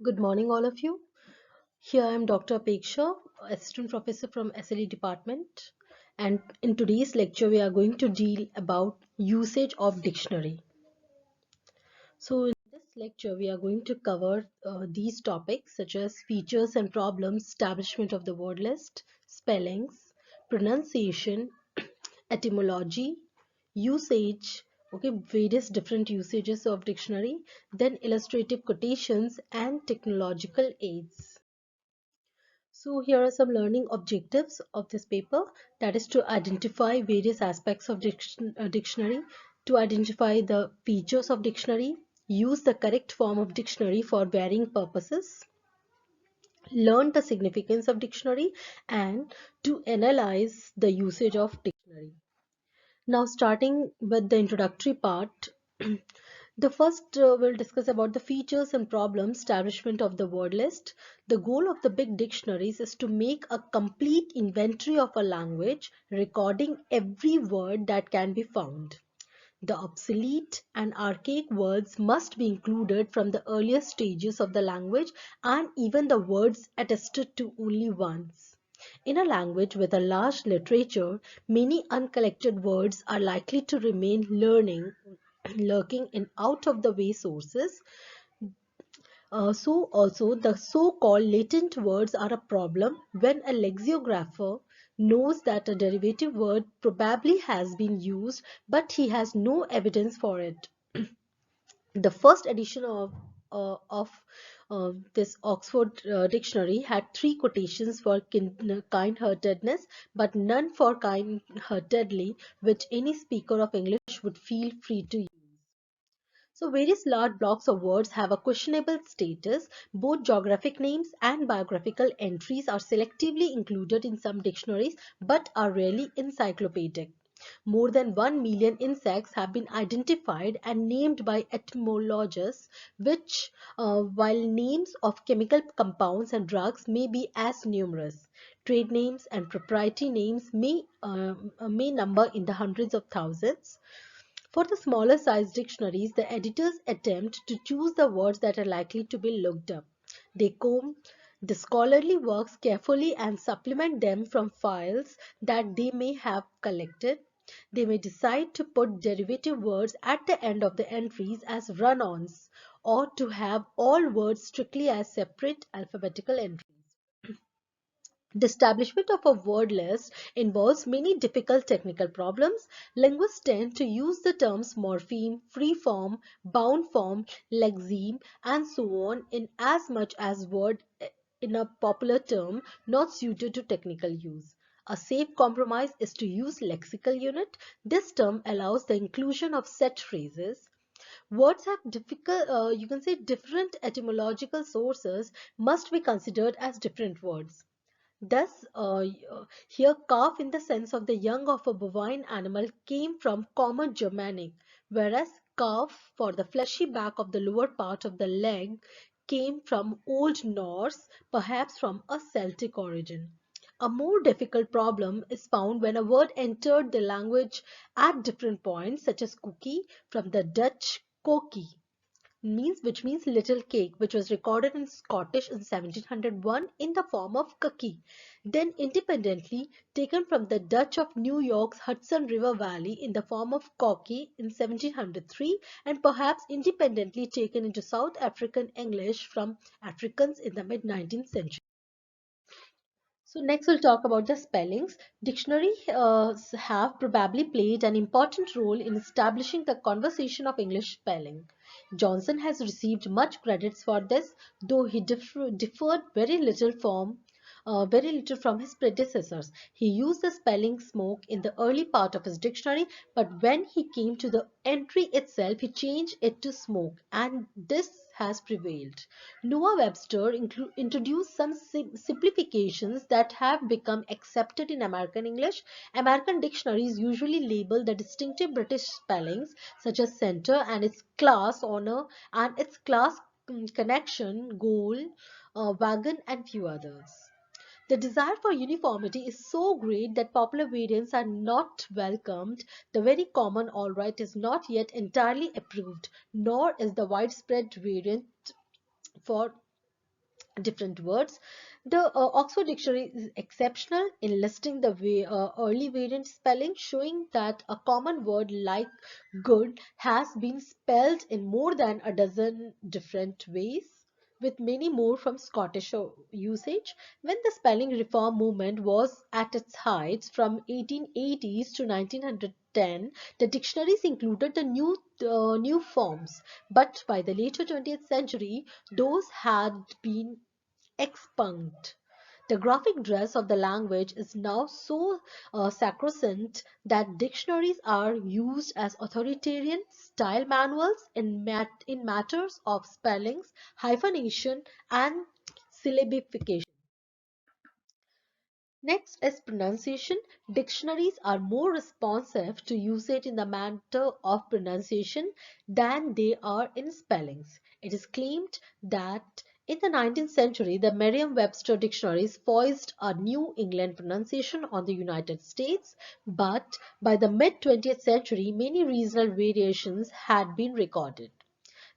Good morning, all of you. Here I am Dr. Apeksha, Assistant Professor from SLE Department, and in today's lecture we are going to deal about usage of dictionary. So in this lecture we are going to cover these topics such as features and problems, establishment of the word list, spellings, pronunciation, etymology, usage, okay, various different usages of dictionary, then illustrative quotations and technological aids. So here are some learning objectives of this paper, that is to identify various aspects of dictionary, to identify the features of dictionary, use the correct form of dictionary for varying purposes, learn the significance of dictionary, and to analyze the usage of dictionary. Now starting with the introductory part, the first we'll discuss about the features and problems establishment of the word list. The goal of the big dictionaries is to make a complete inventory of a language, recording every word that can be found. The obsolete and archaic words must be included from the earliest stages of the language and even the words attested to only once. In a language with a large literature, many uncollected words are likely to remain lurking in out-of-the-way sources. So also the so-called latent words are a problem when a lexicographer knows that a derivative word probably has been used, but he has no evidence for it. The first edition of this Oxford dictionary had three quotations for kind-heartedness, but none for kind-heartedly, which any speaker of English would feel free to use. So various large blocks of words have a questionable status. Both geographic names and biographical entries are selectively included in some dictionaries but are rarely encyclopedic. More than 1 million insects have been identified and named by etymologists, which, while names of chemical compounds and drugs may be as numerous. Trade names and proprietary names may number in the hundreds of thousands. For the smaller sized dictionaries, the editors attempt to choose the words that are likely to be looked up. They comb the scholarly works carefully and supplement them from files that they may have collected. They may decide to put derivative words at the end of the entries as run-ons, or to have all words strictly as separate alphabetical entries. The establishment of a word list involves many difficult technical problems. Linguists tend to use the terms morpheme, free form, bound form, lexeme, and so on in as much as word in a popular term not suited to technical use. A safe compromise is to use lexical unit. This term allows the inclusion of set phrases. Words have you can say different etymological sources must be considered as different words. Thus, here calf in the sense of the young of a bovine animal came from Common Germanic, whereas calf for the fleshy back of the lower part of the leg came from Old Norse, perhaps from a Celtic origin. A more difficult problem is found when a word entered the language at different points, such as cookie from the Dutch kokie which means little cake, which was recorded in Scottish in 1701 in the form of cookie, then independently taken from the Dutch of New York's Hudson River Valley in the form of cocky in 1703, and perhaps independently taken into South African English from Africans in the mid-19th century. So next we'll talk about the spellings. Dictionaries have probably played an important role in establishing the conversation of English spelling. Johnson has received much credits for this, though he differed very little from his predecessors. He used the spelling smoke in the early part of his dictionary, but when he came to the entry itself, he changed it to smoke, and this has prevailed. Noah Webster introduced some simplifications that have become accepted in American English. American dictionaries usually label the distinctive British spellings, such as center and its class, honor and its class, connection, goal, wagon, and few others. The desire for uniformity is so great that popular variants are not welcomed. The very common all right is not yet entirely approved, nor is the widespread variant for different words. The Oxford Dictionary is exceptional in listing the early variant spelling, showing that a common word like good has been spelled in more than a dozen different ways, with many more from Scottish usage. When the spelling reform movement was at its height from 1880s to 1910, the dictionaries included the new forms, but by the later 20th century, those had been expunged. The graphic dress of the language is now so sacrosanct that dictionaries are used as authoritarian style manuals in matters of spellings, hyphenation, and syllabification. Next is pronunciation. Dictionaries are more responsive to usage in the matter of pronunciation than they are in spellings. It is claimed that in the 19th century, the Merriam-Webster dictionaries foisted a New England pronunciation on the United States, but by the mid-20th century, many regional variations had been recorded.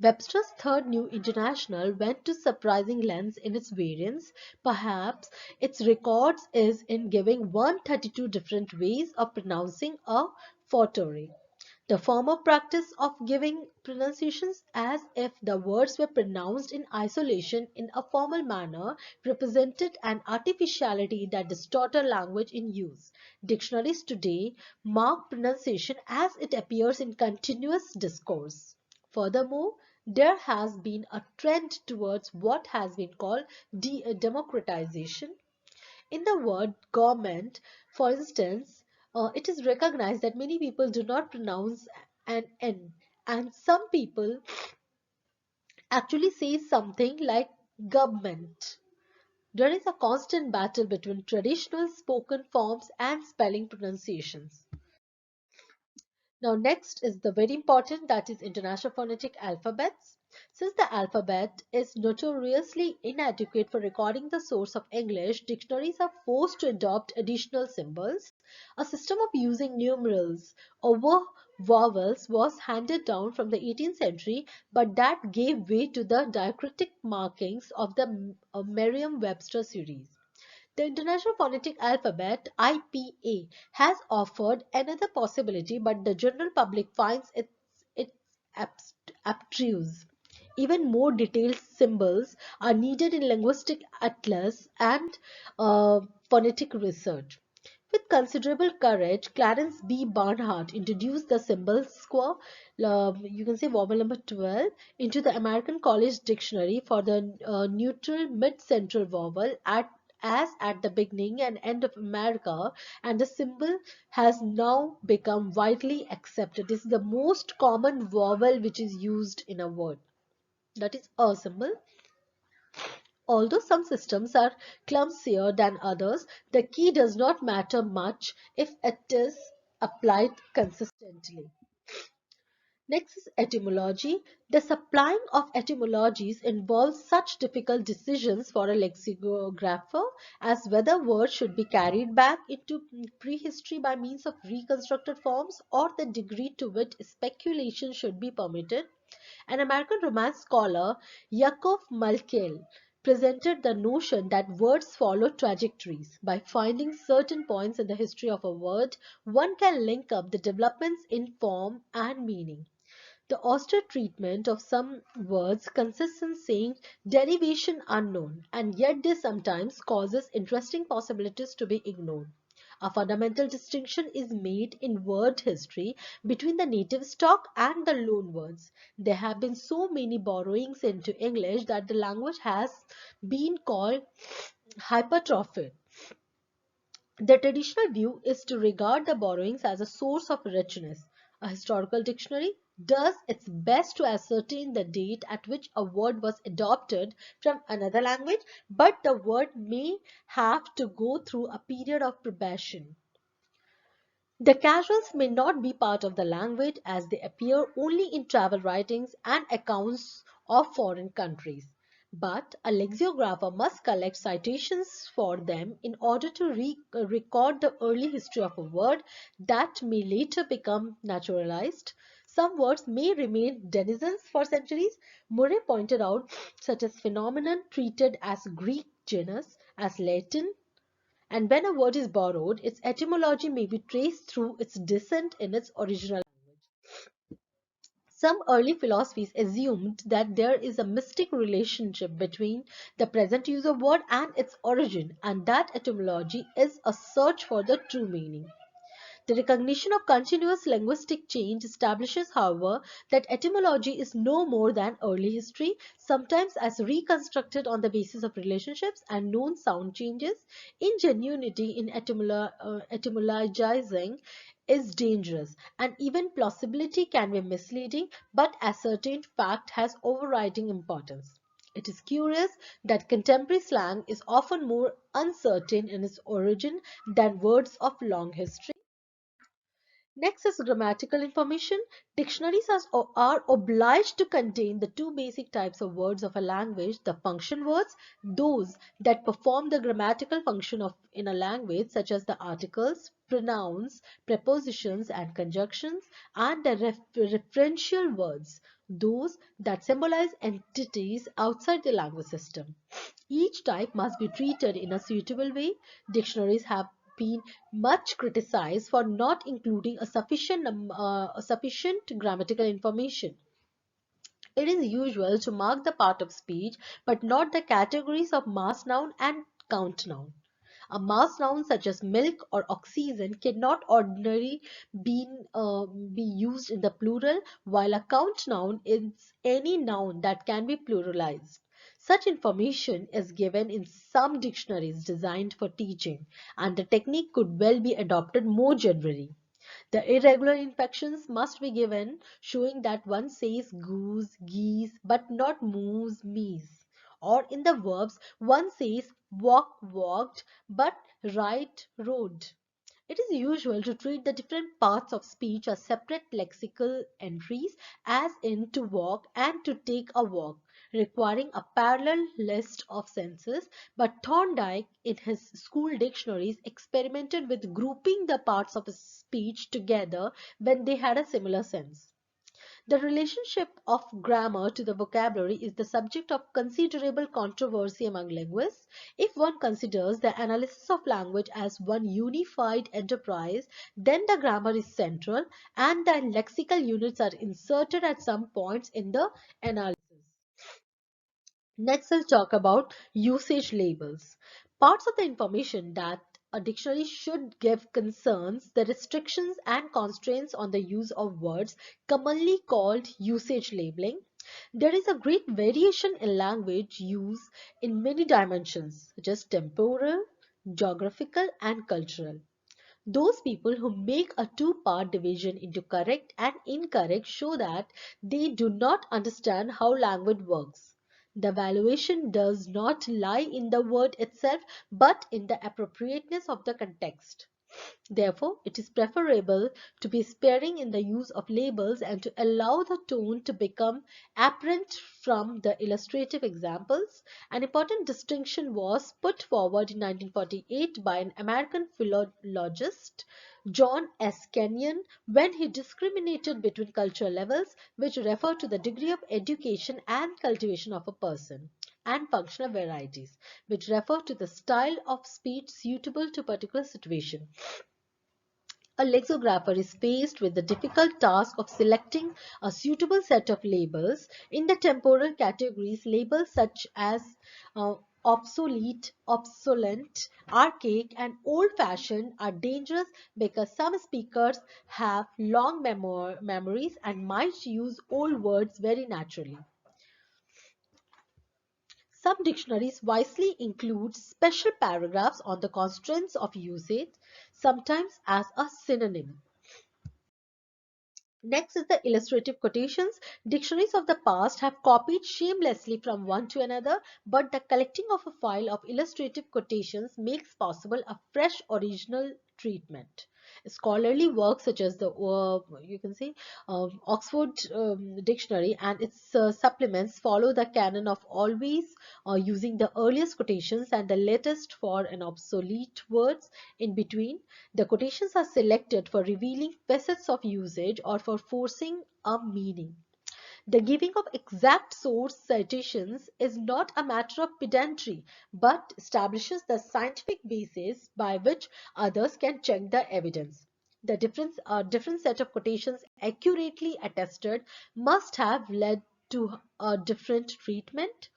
Webster's Third New International went to surprising lengths in its variants. Perhaps its records is in giving 132 different ways of pronouncing a fortiori. The former practice of giving pronunciations as if the words were pronounced in isolation in a formal manner represented an artificiality that distorted language in use. Dictionaries today mark pronunciation as it appears in continuous discourse. Furthermore, there has been a trend towards what has been called democratization. In the word government, for instance, it is recognized that many people do not pronounce an N, and some people actually say something like government. There is a constant battle between traditional spoken forms and spelling pronunciations. Now next is the very important, that is International Phonetic Alphabets. Since the alphabet is notoriously inadequate for recording the source of English, dictionaries are forced to adopt additional symbols. A system of using numerals over vowels was handed down from the 18th century, but that gave way to the diacritic markings of the Merriam-Webster series. The International Phonetic Alphabet (IPA) has offered another possibility, but the general public finds it abstruse. Even more detailed symbols are needed in linguistic atlas and uh, phonetic research. With considerable courage, Clarence B. Barnhart introduced the symbol square, you can say vowel number 12, into the American College Dictionary for the neutral mid-central vowel as at the beginning and end of America, and the symbol has now become widely accepted. This is the most common vowel which is used in a word. That is a symbol. Although some systems are clumsier than others, the key does not matter much if it is applied consistently. Next is etymology. The supplying of etymologies involves such difficult decisions for a lexicographer as whether words should be carried back into prehistory by means of reconstructed forms or the degree to which speculation should be permitted. An American Romance scholar, Yakov Malkiel, presented the notion that words follow trajectories. By finding certain points in the history of a word, one can link up the developments in form and meaning. The austere treatment of some words consists in saying derivation unknown, and yet this sometimes causes interesting possibilities to be ignored. A fundamental distinction is made in word history between the native stock and the loan words. There have been so many borrowings into English that the language has been called hypertrophied. The traditional view is to regard the borrowings as a source of richness. A historical dictionary does its best to ascertain the date at which a word was adopted from another language, but the word may have to go through a period of probation. The casuals may not be part of the language as they appear only in travel writings and accounts of foreign countries. But a lexicographer must collect citations for them in order to record the early history of a word that may later become naturalized. Some words may remain denizens for centuries, Murray pointed out, such as phenomenon treated as Greek genus, as Latin, and when a word is borrowed, its etymology may be traced through its descent in its original language. Some early philosophies assumed that there is a mystic relationship between the present use of word and its origin, and that etymology is a search for the true meaning. The recognition of continuous linguistic change establishes, however, that etymology is no more than early history, sometimes as reconstructed on the basis of relationships and known sound changes. Ingenuity in etymologizing is dangerous, and even plausibility can be misleading, but ascertained fact has overriding importance. It is curious that contemporary slang is often more uncertain in its origin than words of long history. Next is grammatical information. Dictionaries are obliged to contain the two basic types of words of a language, the function words, those that perform the grammatical function of in a language, such as the articles, pronouns, prepositions, and conjunctions, and the referential words, those that symbolize entities outside the language system. Each type must be treated in a suitable way. Dictionaries have been much criticized for not including a sufficient grammatical information. It is usual to mark the part of speech, but not the categories of mass noun and count noun. A mass noun such as milk or oxygen cannot ordinarily be used in the plural, while a count noun is any noun that can be pluralized. Such information is given in some dictionaries designed for teaching, and the technique could well be adopted more generally. The irregular inflections must be given, showing that one says goose, geese, but not moose, meese. Or in the verbs, one says walk, walked, but ride, rode. It is usual to treat the different parts of speech as separate lexical entries, as in to walk and to take a walk, requiring a parallel list of senses, but Thorndike, in his school dictionaries, experimented with grouping the parts of a speech together when they had a similar sense. The relationship of grammar to the vocabulary is the subject of considerable controversy among linguists. If one considers the analysis of language as one unified enterprise, then the grammar is central and the lexical units are inserted at some points in the analysis. Next, we'll talk about usage labels. Parts of the information that a dictionary should give concerns the restrictions and constraints on the use of words, commonly called usage labeling. There is a great variation in language use in many dimensions, such as temporal, geographical, and cultural. Those people who make a two-part division into correct and incorrect show that they do not understand how language works. The valuation does not lie in the word itself, but in the appropriateness of the context. Therefore, it is preferable to be sparing in the use of labels and to allow the tone to become apparent from the illustrative examples. An important distinction was put forward in 1948 by an American philologist, John S. Kenyon, when he discriminated between cultural levels, which refer to the degree of education and cultivation of a person, and functional varieties, which refer to the style of speech suitable to particular situation. A lexicographer is faced with the difficult task of selecting a suitable set of labels. In the temporal categories, labels such as uh, obsolete, obsolete, archaic, and old-fashioned are dangerous because some speakers have long memories and might use old words very naturally. Some dictionaries wisely include special paragraphs on the constraints of usage, sometimes as a synonym. Next is the illustrative quotations. Dictionaries of the past have copied shamelessly from one to another, but the collecting of a file of illustrative quotations makes possible a fresh original treatment. Scholarly works such as the you can say Oxford Dictionary and its supplements follow the canon of always using the earliest quotations and the latest for an obsolete words in between. The quotations are selected for revealing facets of usage or for forcing a meaning. The giving of exact source citations is not a matter of pedantry, but establishes the scientific basis by which others can check the evidence. The different set of quotations accurately attested must have led to a different treatment.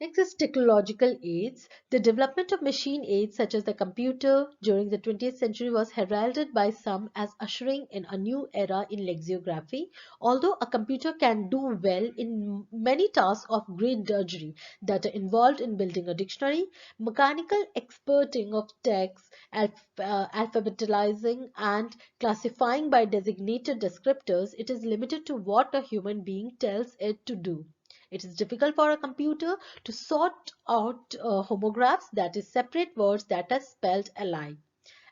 Next is technological aids. The development of machine aids such as the computer during the 20th century was heralded by some as ushering in a new era in lexicography. Although a computer can do well in many tasks of great drudgery that are involved in building a dictionary, mechanical experting of text, alphabetizing and classifying by designated descriptors, it is limited to what a human being tells it to do. It is difficult for a computer to sort out homographs, that is, separate words that are spelled alike.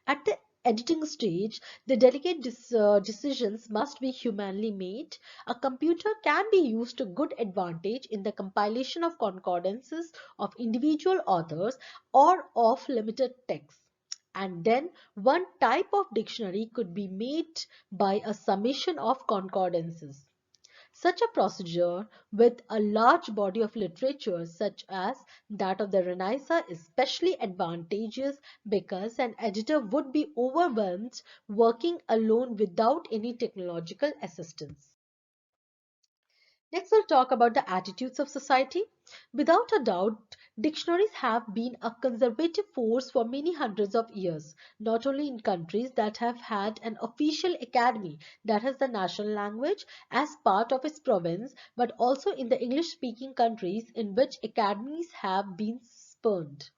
At the editing stage, the delicate decisions must be humanly made. A computer can be used to good advantage in the compilation of concordances of individual authors or of limited texts. And then one type of dictionary could be made by a summation of concordances. Such a procedure with a large body of literature such as that of the Renaissance is especially advantageous because an editor would be overwhelmed working alone without any technological assistance. Next, we'll talk about the attitudes of society. Without a doubt, dictionaries have been a conservative force for many hundreds of years, not only in countries that have had an official academy that has the national language as part of its province, but also in the English-speaking countries in which academies have been spurned.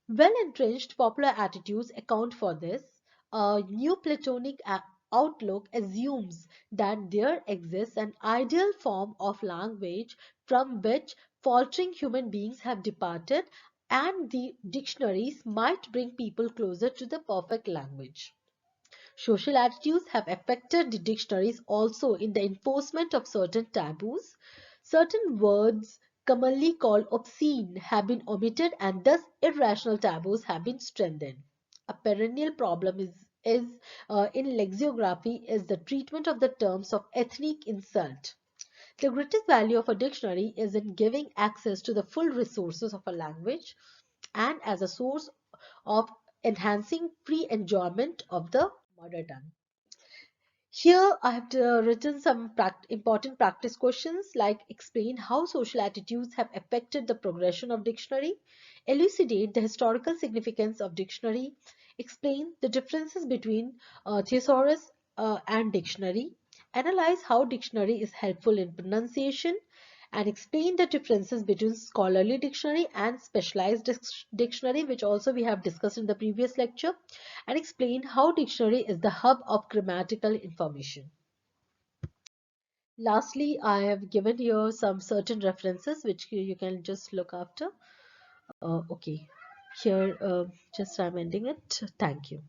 Well-entrenched popular attitudes account for this. A new Platonic outlook assumes that there exists an ideal form of language from which faltering human beings have departed, and the dictionaries might bring people closer to the perfect language. Social attitudes have affected the dictionaries also in the enforcement of certain taboos. Certain words commonly called obscene have been omitted and thus irrational taboos have been strengthened. A perennial problem is in lexicography is the treatment of the terms of ethnic insult. The greatest value of a dictionary is in giving access to the full resources of a language and as a source of enhancing free enjoyment of the mother tongue. Here I have written some important practice questions like explain how social attitudes have affected the progression of dictionary, elucidate the historical significance of dictionary, explain the differences between thesaurus and dictionary, analyze how dictionary is helpful in pronunciation, and explain the differences between scholarly dictionary and specialized dictionary, which also we have discussed in the previous lecture, and explain how dictionary is the hub of grammatical information. Lastly, I have given here some certain references which you can just look after. Okay, here just I'm ending it. Thank you.